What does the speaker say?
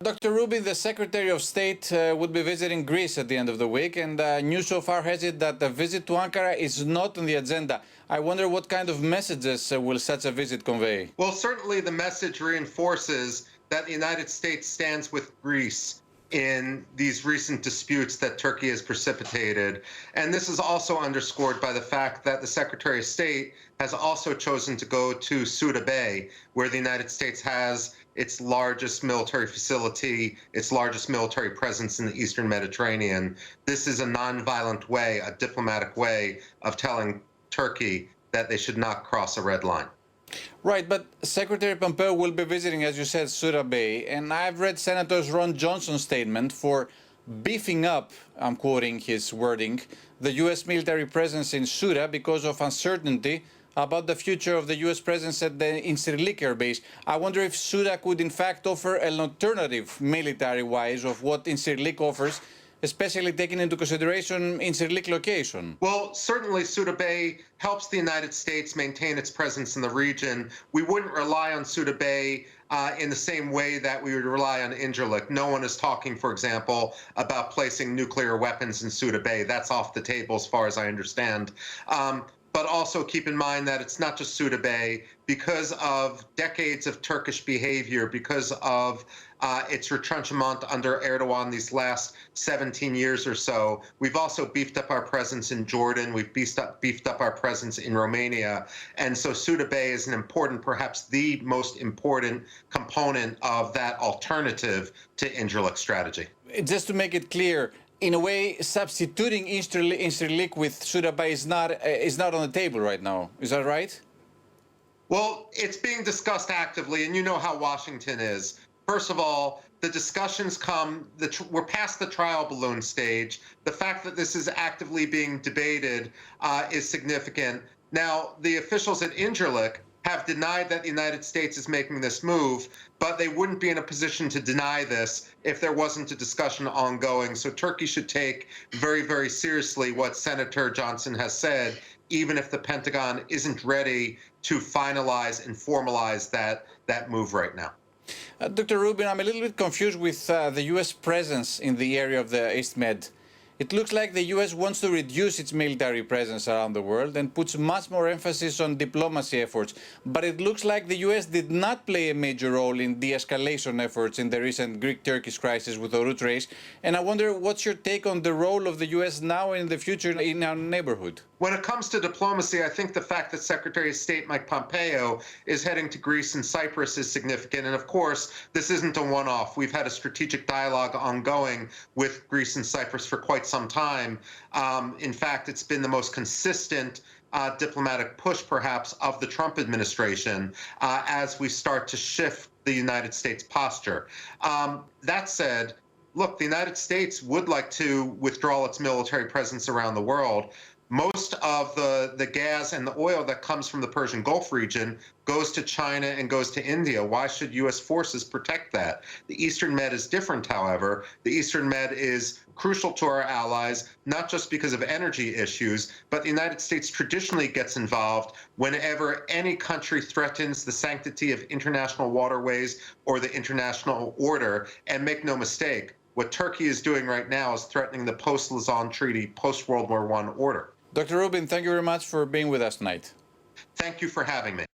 Dr. Rubin, the Secretary of State would be visiting Greece at the end of the week, and news so far has it that the visit to Ankara is not on the agenda. I wonder what kind of messages will such a visit convey? Well, certainly the message reinforces that the United States stands with Greece in these recent disputes that Turkey has precipitated. And this is also underscored by the fact that the Secretary of State has also chosen to go to Sούdà Bay, where the United States has its largest military facility, its largest military presence in the Eastern Mediterranean. This is a nonviolent way, a diplomatic way of telling Turkey that they should not cross a red line. Right, but Secretary Pompeo will be visiting, as you said, Súdà Bay, and I've read Senator Ron Johnson's statement for beefing up, I'm quoting his wording, the U.S. military presence in Súdà because of uncertainty about the future of the U.S. presence at the Incirlik air base. I wonder if Súdà could in fact offer an alternative military-wise of what Incirlik offers, especially taking into consideration Incirlik location. Well, certainly Súdà Bay helps the United States maintain its presence in the region. We wouldn't rely on Súdà Bay in the same way that we would rely on Incirlik. No one is talking, for example, about placing nuclear weapons in Súdà Bay. That's off the table as far as I understand. But also keep in mind that it's not just Súdà Bay. Because of decades of Turkish behavior, because of its retrenchment under Erdogan these last 17 years or so, we've also beefed up our presence in Jordan. We've beefed up our presence in Romania. And so Súdà Bay is an important, perhaps the most important component of that alternative to Incirlik strategy. Just to make it clear, in a way, substituting Incirlik with Súdà Bay is not on the table right now. Is that right? Well, it's being discussed actively, and you know how Washington is. First of all, the discussions we're past the trial balloon stage. The fact that this is actively being debated is significant. Now, the officials at Incirlik have denied that the United States is making this move, but they wouldn't be in a position to deny this if there wasn't a discussion ongoing. So Turkey should take very, very seriously what Senator Johnson has said, even if the Pentagon isn't ready to finalize and formalize that move right now. Dr. Rubin, I'm a little bit confused with the U.S. presence in the area of the East Med. It looks like the U.S. wants to reduce its military presence around the world and puts much more emphasis on diplomacy efforts. But it looks like the U.S. did not play a major role in de-escalation efforts in the recent Greek-Turkish crisis with the route race. And I wonder, what's your take on the role of the U.S. now and in the future in our neighborhood? When it comes to diplomacy, I think the fact that Secretary of State Mike Pompeo is heading to Greece and Cyprus is significant. And of course, this isn't a one-off. We've had a strategic dialogue ongoing with Greece and Cyprus for quite some time. In fact, it's been the most consistent diplomatic push, perhaps, of the Trump administration as we start to shift the United States posture. That said, look, the United States would like to withdraw its military presence around the world. Most of the gas and the oil that comes from the Persian Gulf region goes to China and goes to India. Why should U.S. forces protect that? The Eastern Med is different, however. The Eastern Med is crucial to our allies, not just because of energy issues, but the United States traditionally gets involved whenever any country threatens the sanctity of international waterways or the international order. And make no mistake, what Turkey is doing right now is threatening the post-Lausanne Treaty, post-World War I order. Dr. Rubin, thank you very much for being with us tonight. Thank you for having me.